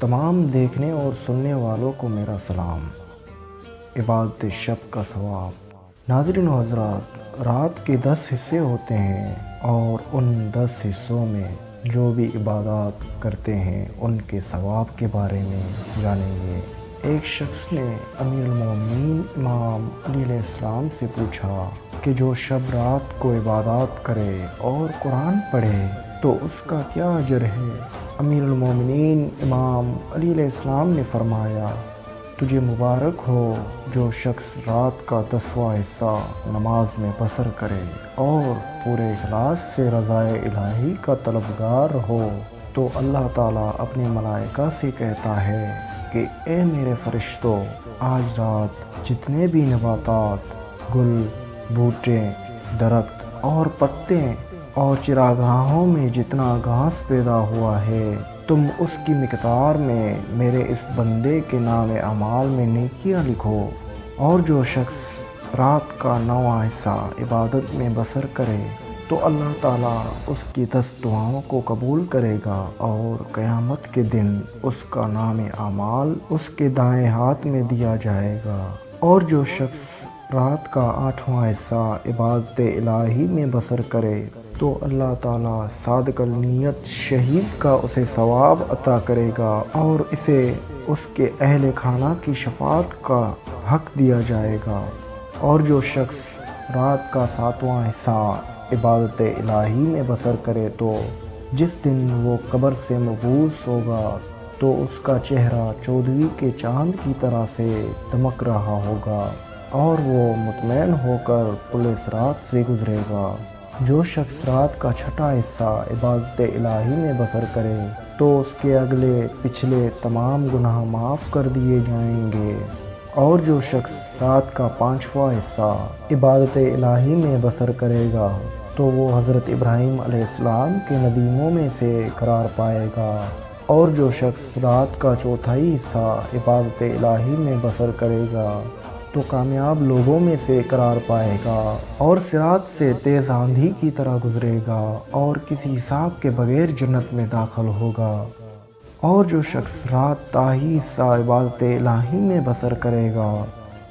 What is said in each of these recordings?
تمام دیکھنے اور سننے والوں کو میرا سلام۔ عبادت شب کا ثواب۔ ناظرین و حضرات، رات کے 10 حصے ہوتے ہیں اور ان 10 حصوں میں جو بھی عبادات کرتے ہیں ان کے ثواب کے بارے میں جانیں گے۔ ایک شخص نے امیر المومنین امام علی علیہ السلام سے پوچھا کہ جو شب رات کو عبادات کرے اور قرآن پڑھے تو اس کا کیا اجر ہے؟ امیر المومنین امام علی علیہ السلام نے فرمایا، تجھے مبارک ہو جو شخص رات کا 10واں حصہ نماز میں بسر کرے اور پورے اخلاص سے رضائے الہی کا طلبگار ہو۔ تو اللہ تعالیٰ اپنے ملائکہ سے کہتا ہے کہ اے میرے فرشتوں، آج رات جتنے بھی نباتات، گل، بوٹے، درخت اور پتے اور چراگاہوں میں جتنا گھاس پیدا ہوا ہے، تم اس کی مقدار میں میرے اس بندے کے نام اعمال میں نیکیاں لکھو۔ اور جو شخص رات کا 9واں حصہ عبادت میں بسر کرے تو اللہ تعالیٰ اس کی 10 دعاؤں کو قبول کرے گا اور قیامت کے دن اس کا نام اعمال اس کے دائیں ہاتھ میں دیا جائے گا۔ اور جو شخص رات کا 8واں حصہ عبادت الہی میں بسر کرے تو اللہ تعالیٰ صادق النیت شہید کا اسے ثواب عطا کرے گا اور اسے اس کے اہل خانہ کی شفاعت کا حق دیا جائے گا۔ اور جو شخص رات کا 7واں حصہ عبادت الہی میں بسر کرے تو جس دن وہ قبر سے مبعوث ہوگا تو اس کا چہرہ 14ویں کے چاند کی طرح سے دمک رہا ہوگا اور وہ مطمئن ہو کر پل صراط سے گزرے گا۔ جو شخص رات کا 6واں حصہ عبادت الہی میں بسر کرے تو اس کے اگلے پچھلے تمام گناہ معاف کر دیے جائیں گے۔ اور جو شخص رات کا 5واں حصہ عبادت الہی میں بسر کرے گا تو وہ حضرت ابراہیم علیہ السلام کے ندیموں میں سے قرار پائے گا۔ اور جو شخص رات کا 4تھائی حصہ عبادت الہی میں بسر کرے گا تو کامیاب لوگوں میں سے قرار پائے گا اور صراط سے تیز آندھی کی طرح گزرے گا اور کسی حساب کے بغیر جنت میں داخل ہوگا۔ اور جو شخص رات تائی حصہ عبادت الہی میں بسر کرے گا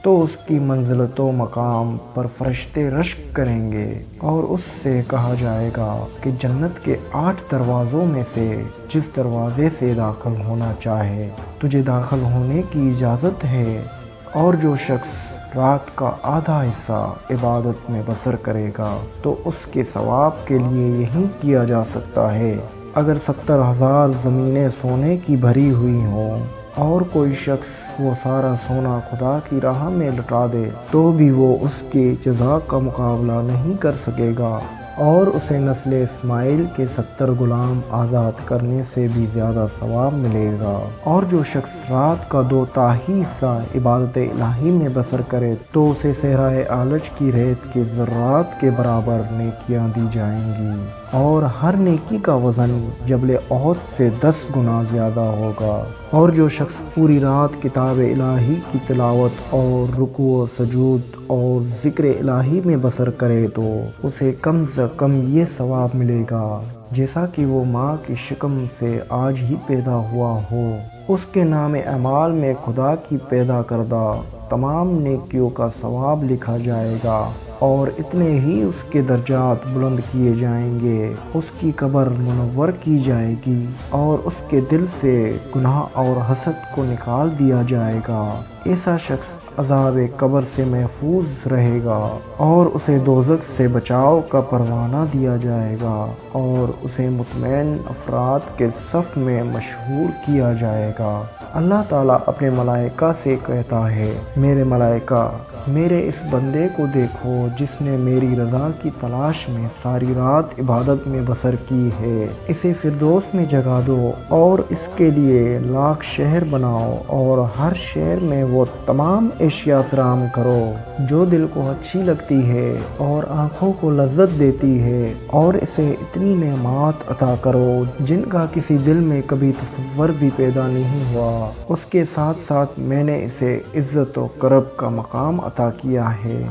تو اس کی منزلت و مقام پر فرشتے رشک کریں گے اور اس سے کہا جائے گا کہ جنت کے 8 دروازوں میں سے جس دروازے سے داخل ہونا چاہے تجھے داخل ہونے کی اجازت ہے۔ اور جو شخص رات کا آدھا حصہ عبادت میں بسر کرے گا تو اس کے ثواب کے لیے یہی کیا جا سکتا ہے اگر 70,000 زمینیں سونے کی بھری ہوئی ہوں اور کوئی شخص وہ سارا سونا خدا کی راہ میں لٹا دے تو بھی وہ اس کے جزا کا مقابلہ نہیں کر سکے گا اور اسے نسل اسماعیل کے 70 غلام آزاد کرنے سے بھی زیادہ ثواب ملے گا۔ اور جو شخص رات کا 2/3 حصہ عبادت الہی میں بسر کرے تو اسے صحرائے عالج کی ریت کے ذرات کے برابر نیکیاں دی جائیں گی اور ہر نیکی کا وزن جبل احد سے 10 گنا زیادہ ہوگا۔ اور جو شخص پوری رات کتاب الہی کی تلاوت اور رکوع و سجود اور ذکر الہی میں بسر کرے تو اسے کم سے کم یہ ثواب ملے گا جیسا کہ وہ ماں کی شکم سے آج ہی پیدا ہوا ہو۔ اس کے نام اعمال میں خدا کی پیدا کردہ تمام نیکیوں کا ثواب لکھا جائے گا اور اتنے ہی اس کے درجات بلند کیے جائیں گے۔ اس کی قبر منور کی جائے گی اور اس کے دل سے گناہ اور حسد کو نکال دیا جائے گا۔ ایسا شخص عذاب قبر سے محفوظ رہے گا اور اسے دوزخ سے بچاؤ کا پروانہ دیا جائے گا اور اسے مطمئن افراد کے صف میں مشہور کیا جائے گا۔ اللہ تعالیٰ اپنے ملائکہ سے کہتا ہے، میرے ملائکہ، میرے اس بندے کو دیکھو جس نے میری رضا کی تلاش میں ساری رات عبادت میں بسر کی ہے۔ اسے فردوس میں جگا دو اور اس کے لیے لاکھ شہر بناؤ اور ہر شہر میں وہ تمام اشیاء فراہم کرو جو دل کو اچھی لگتی ہے اور آنکھوں کو لذت دیتی ہے اور اسے اتنی نعمات عطا کرو جن کا کسی دل میں کبھی تصور بھی پیدا نہیں ہوا۔ اس کے ساتھ ساتھ میں نے اسے عزت و کرب کا مقام عطا کیا ہے۔